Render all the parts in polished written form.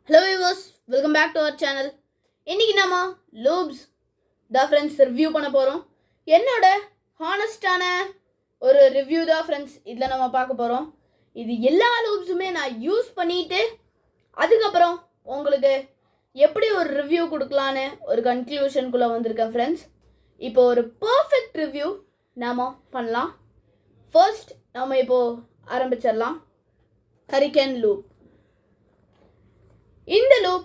Hello viewers, welcome back to our channel. இன்றைக்கி நம்ம loops தான் ஃப்ரெண்ட்ஸ் ரிவ்யூ பண்ண போகிறோம். என்னோட ஹானஸ்டான ஒரு ரிவ்யூ தான் ஃப்ரெண்ட்ஸ் இதில் நம்ம பார்க்க போகிறோம். இது எல்லா லூப்ஸுமே நான் யூஸ் பண்ணிவிட்டு அதுக்கப்புறம் உங்களுக்கு எப்படி ஒரு ரிவ்யூ கொடுக்கலான்னு ஒரு கன்க்ளூஷனுக்குள்ளே வந்திருக்கேன் ஃப்ரெண்ட்ஸ். இப்போ ஒரு பர்ஃபெக்ட் ரிவ்யூ நாம் பண்ணலாம். ஃபர்ஸ்ட் நம்ம இப்போது ஆரம்பிச்சிடலாம். Hurricane loop. இந்த லூப்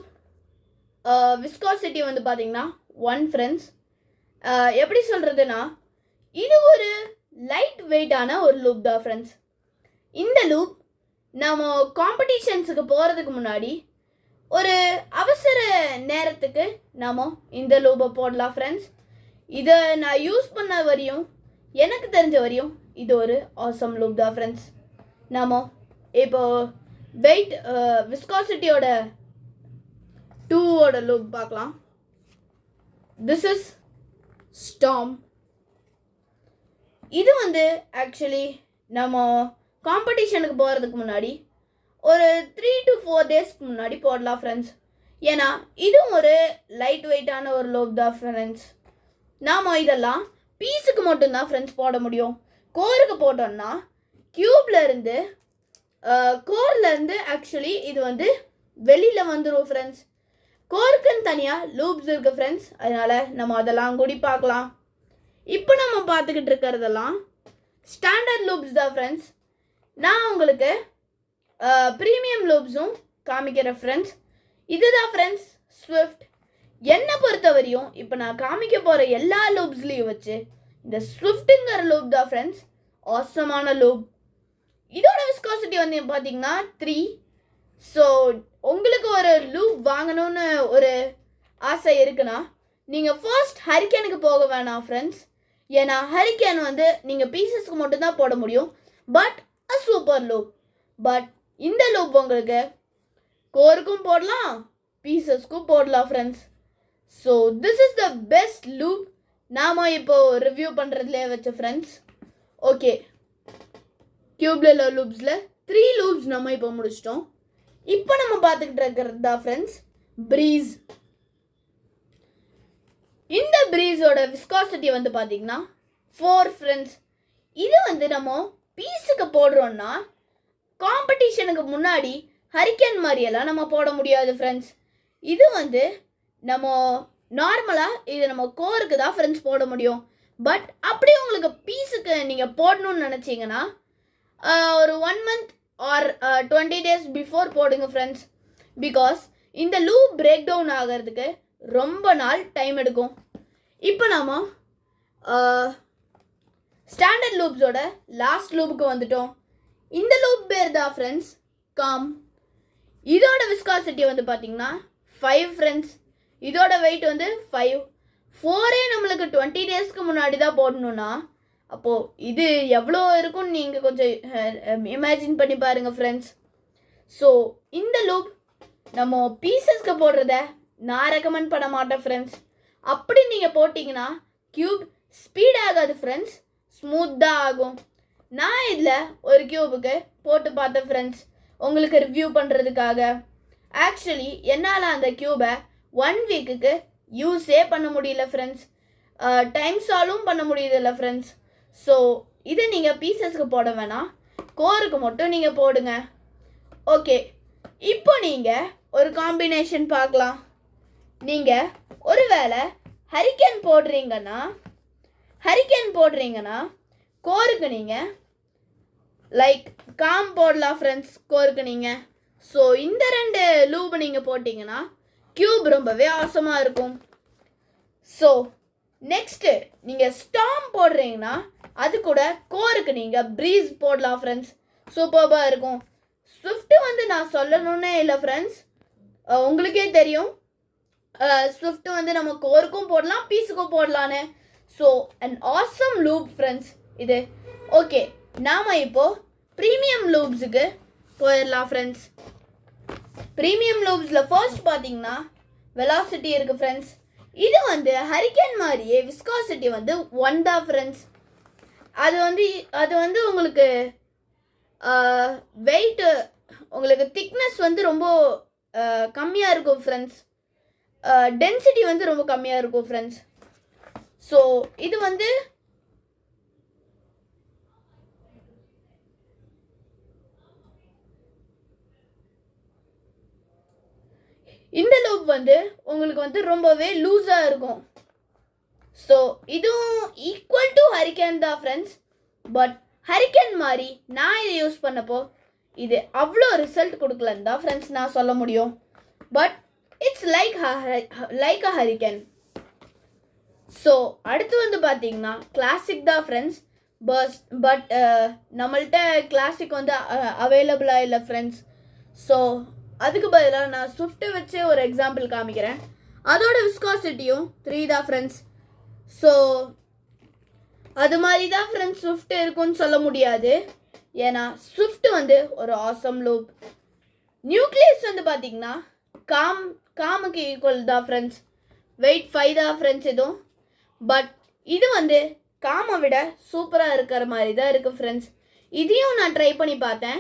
விஸ்காசிட்டி வந்து பார்த்தீங்கன்னா 1 ஃப்ரெண்ட்ஸ். எப்படி சொல்கிறதுனா, இது ஒரு லைட் வெயிட்டான ஒரு லூப் தான் ஃப்ரெண்ட்ஸ். இந்த லூப் நம்ம காம்படிஷன்ஸுக்கு போகிறதுக்கு முன்னாடி ஒரு அவசர நேரத்துக்கு நாம் இந்த லூப்பை போடலாம் ஃப்ரெண்ட்ஸ். இதை நான் யூஸ் பண்ண வரையும் எனக்கு தெரிஞ்ச வரையும் இது ஒரு ஆசம் லூப் தான் ஃப்ரெண்ட்ஸ். நாம் இப்போது வெயிட் விஸ்காசிட்டியோட 2ஓட லூப் பார்க்கலாம். This is storm. இது வந்து ஆக்சுவலி நம்ம காம்படிஷனுக்கு போகிறதுக்கு முன்னாடி ஒரு 3 to 4 டேஸ்க்கு முன்னாடி போடலாம் ஃப்ரெண்ட்ஸ். ஏன்னா இதுவும் ஒரு லைட் வெயிட்டான ஒரு லூப் தான் ஃப்ரெண்ட்ஸ். நாம் இதெல்லாம் பீஸுக்கு மட்டும்தான் ஃப்ரெண்ட்ஸ் போட முடியும். கோருக்கு போட்டோம்னா க்யூப்லேருந்து கோர்லேருந்து ஆக்சுவலி இது வந்து வெளியில் வந்துடும் ஃப்ரெண்ட்ஸ். கோருக்குன்னு தனியாக லூப்ஸ் இருக்குது ஃப்ரெண்ட்ஸ். அதனால் நம்ம அதெல்லாம் கூடி பார்க்கலாம். இப்போ நம்ம பார்த்துக்கிட்டு இருக்கிறதெல்லாம் ஸ்டாண்டர்ட் லூப்ஸ் தான் ஃப்ரெண்ட்ஸ். நான் உங்களுக்கு ப்ரீமியம் லூப்ஸும் காமிக்கிறேன் ஃப்ரெண்ட்ஸ். இதுதான் ஃப்ரெண்ட்ஸ் ஸ்விஃப்ட். என்னை பொறுத்த வரையும் இப்போ நான் காமிக்க போகிற எல்லா லூப்ஸ்லேயும் வச்சு இந்த ஸ்விஃப்ட்டுங்கிற லூப் தான் ஃப்ரெண்ட்ஸ் ஆசமான லூப். இதோட விஸ்காசிட்டி வந்து பார்த்தீங்கன்னா 3. ஸோ உங்களுக்கு ஒரு லூப் வாங்கணும்னு ஒரு ஆசை இருக்குன்னா நீங்கள் ஃபர்ஸ்ட் ஹரிக்கேனுக்கு போக வேணாம் ஃப்ரெண்ட்ஸ். ஏன்னா ஹரிக்கேன் வந்து நீங்கள் பீசஸ்க்கு மட்டும்தான் போட முடியும். But a super loop. But இந்த லூப் உங்களுக்கு கோருக்கும் போடலாம், பீசஸ்க்கும் போடலாம் friends. So this is the best loop நாம் இப்போது ரிவ்யூ பண்ணுறதுலே வச்ச ஃப்ரெண்ட்ஸ். ஓகே, கியூப்ல லூப்ஸில் 3 லூப்ஸ் நம்ம இப்போ முடிச்சிட்டோம். இப்போ நம்ம பார்த்துக்கிட்டு இருக்கிறது தான் ஃப்ரெண்ட்ஸ் ப்ரீஸ். இந்த ப்ரீஸோட விஸ்காசிட்டி வந்து பார்த்தீங்கன்னா 4 ஃப்ரெண்ட்ஸ். இது வந்து நம்ம பீஸுக்கு போடுறோன்னா காம்படிஷனுக்கு முன்னாடி ஹரிக்கேன் மாதிரியெல்லாம் நம்ம போட முடியாது ஃப்ரெண்ட்ஸ். இது வந்து நம்ம நார்மலாக இது நம்ம கோருக்கு தான் ஃப்ரெண்ட்ஸ் போட முடியும். பட் அப்படி உங்களுக்கு பீஸுக்கு நீங்கள் போடணும்னு நினச்சிங்கன்னா ஒரு 1 month ஆர் 20 days பிஃபோர் போடுங்க ஃப்ரெண்ட்ஸ். பிகாஸ் இந்த லூப் பிரேக் டவுன் ஆகிறதுக்கு ரொம்ப நாள் டைம் எடுக்கும். இப்போ நாம் ஸ்டாண்டர்ட் லூப்ஸோட லாஸ்ட் லூப்புக்கு வந்துட்டோம். இந்த லூப் பேர் தான் ஃப்ரெண்ட்ஸ் காம். இதோட விஸ்காசிட்டி வந்து பார்த்திங்கன்னா 5 ஃப்ரெண்ட்ஸ். இதோட வெயிட் வந்து 5. 4 நம்மளுக்கு 20 daysக்கு முன்னாடி தான் போடணுன்னா அப்போது இது எவ்வளோ இருக்கும்னு நீங்கள் கொஞ்சம் இமேஜின் பண்ணி பாருங்கள் ஃப்ரெண்ட்ஸ். ஸோ இந்த லூப் நம்ம பீசஸ்க்கு போடுறத நான் ரெக்கமெண்ட் பண்ண மாட்டேன் ஃப்ரெண்ட்ஸ். அப்படி நீங்கள் போட்டிங்கன்னா க்யூப் ஸ்பீட் ஆகாது ஃப்ரெண்ட்ஸ், ஸ்மூத் தான் ஆகும். நான் இதில் ஒரு க்யூபுக்கு போட்டு பார்த்தேன் ஃப்ரெண்ட்ஸ் உங்களுக்கு ரிவ்யூ பண்ணுறதுக்காக. ஆக்சுவலி என்னால் அந்த க்யூபை 1 வீக்குக்கு யூஸே பண்ண முடியல ஃப்ரெண்ட்ஸ். டைம் சால்வும் பண்ண முடியதில்லை ஃப்ரெண்ட்ஸ். ஸோ இதை நீங்கள் பீசஸ்க்கு போட வேணாம், கோருக்கு மட்டும் நீங்கள் போடுங்க. ஓகே, இப்போ நீங்கள் ஒரு காம்பினேஷன் பார்க்கலாம். நீங்கள் ஒரு வேளை ஹரிக்கேன் போடுறீங்கன்னா கோருக்கு நீங்கள் லைக் காம் போடலாம் ஃப்ரெண்ட்ஸ் கோருக்கு நீங்கள். ஸோ இந்த 2 லூப் நீங்கள் போட்டிங்கன்னா க்யூப் ரொம்பவே ஆசமாக இருக்கும். ஸோ நெக்ஸ்ட்டு நீங்கள் ஸ்டார்ம் போடுறீங்கன்னா அது கூட கோருக்கு நீங்கள் ப்ரீஸ் போடலாம் ஃப்ரெண்ட்ஸ், சூப்பர்பாக இருக்கும். ஸ்விஃப்ட்டு வந்து நான் சொல்லணுன்னே இல்லை ஃப்ரெண்ட்ஸ், உங்களுக்கே தெரியும் ஸ்விஃப்ட்டு வந்து நம்ம கோருக்கும் போடலாம் பீஸுக்கும் போடலான்னு. So and awesome loop friends இது. ஓகே, நாம் இப்போது ப்ரீமியம் லூப்ஸுக்கு போயிடலாம் ஃப்ரெண்ட்ஸ். ப்ரீமியம் லூப்ஸில் ஃபர்ஸ்ட் பார்த்தீங்கன்னா வெலாசிட்டி இருக்குது ஃப்ரெண்ட்ஸ். இது வந்து ஹரிக்கேன் மாதிரியே விஸ்காசிட்டி வந்து 1 தான் ஃப்ரெண்ட்ஸ். அது வந்து உங்களுக்கு வெயிட்டு உங்களுக்கு திக்னஸ் வந்து ரொம்ப கம்மியாக இருக்கும் ஃப்ரெண்ட்ஸ். டென்சிட்டி வந்து ரொம்ப கம்மியாக இருக்கும் ஃப்ரெண்ட்ஸ். ஸோ இது வந்து இந்த லூப் வந்து உங்களுக்கு வந்து ரொம்பவே லூஸாக இருக்கும். ஸோ இதுவும் ஈக்குவல் டு ஹரிக்கேன் தான் ஃப்ரெண்ட்ஸ். பட் ஹரிக்கேன் மாதிரி நான் இதை யூஸ் பண்ணப்போ இது அவ்வளோ ரிசல்ட் கொடுக்கலன்னு தான் ஃப்ரெண்ட்ஸ் நான் சொல்ல முடியும். But it's like a hurricane. So அடுத்து வந்து பார்த்தீங்கன்னா கிளாசிக் தான் ஃப்ரெண்ட்ஸ். பட் நம்மள்கிட்ட கிளாசிக் வந்து அவைலபிளாக இல்லை ஃப்ரெண்ட்ஸ். ஸோ அதுக்கு பதிலாக நான் ஸ்விஃப்ட்டை வச்சு ஒரு எக்ஸாம்பிள் காமிக்கிறேன். அதோட விஸ்காசிட்டியும் 3 தான் ஃப்ரெண்ட்ஸ். ஸோ அது மாதிரி தான் ஃப்ரெண்ட்ஸ் ஸ்விஃப்ட் இருக்குன்னு சொல்ல முடியாது. ஏன்னா ஸ்விஃப்ட் வந்து ஒரு ஆசம் லூப். நியூக்ளியஸ் வந்து பார்த்தீங்கன்னா காமுக்கு ஈக்குவல் தான் ஃப்ரெண்ட்ஸ். வெயிட் 5 தான் ஃப்ரெண்ட்ஸ் இதுவும். பட் இது வந்து காமை விட சூப்பராக இருக்கிற மாதிரி தான் இருக்குது ஃப்ரெண்ட்ஸ். இதையும் நான் ட்ரை பண்ணி பார்த்தேன்.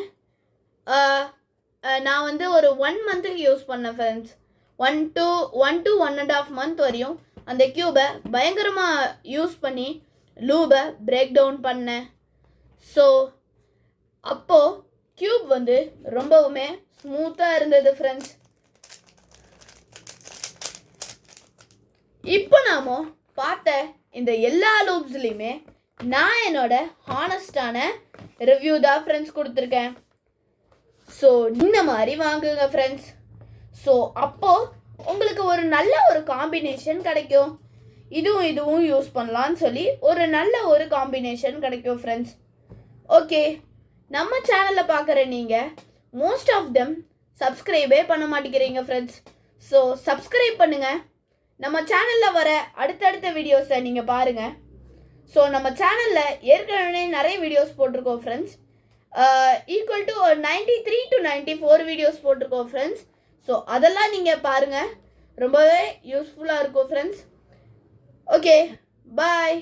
நான் வந்து ஒரு 1 மந்த்துக்கு யூஸ் பண்ணேன் ஃப்ரெண்ட்ஸ். 1 to 1.5 மந்த் வரையும் அந்த க்யூபை பயங்கரமாக யூஸ் பண்ணி லூபை பிரேக் டவுன் பண்ணேன். ஸோ அப்போது க்யூப் வந்து ரொம்பவுமே ஸ்மூத்தாக இருந்தது ஃப்ரெண்ட்ஸ். இப்போ நாம் பார்த்த இந்த எல்லா லூப்ஸ்லையுமே நான் என்னோட ஹானஸ்டான ரிவ்யூ தான் ஃப்ரெண்ட்ஸ் கொடுத்துருக்கேன். ஸோ இந்த மாதிரி வாங்குங்க ஃப்ரெண்ட்ஸ். ஸோ அப்போது உங்களுக்கு ஒரு நல்ல ஒரு காம்பினேஷன் கிடைக்கும். இதுவும் யூஸ் பண்ணலான்னு சொல்லி ஒரு நல்ல ஒரு காம்பினேஷன் கிடைக்கும் ஃப்ரெண்ட்ஸ். ஓகே, நம்ம சேனலில் பார்க்குற நீங்கள் மோஸ்ட் ஆஃப் தெம் சப்ஸ்கிரைபே பண்ண மாட்டேங்கிறீங்க ஃப்ரெண்ட்ஸ். ஸோ சப்ஸ்கிரைப் பண்ணுங்கள். நம்ம சேனலில் வர அடுத்தடுத்த வீடியோஸை நீங்கள் பாருங்கள். ஸோ நம்ம சேனலில் ஏற்கனவே நிறைய வீடியோஸ் போட்டிருக்கோம் friends. Equal to 93 to 94 videos போட்டிருக்கோம் ஃப்ரெண்ட்ஸ். ஸோ அதெல்லாம் நீங்கள் பாருங்கள், ரொம்பவே யூஸ்ஃபுல்லாக இருக்கும் ஃப்ரெண்ட்ஸ். ஓகே, பாய்.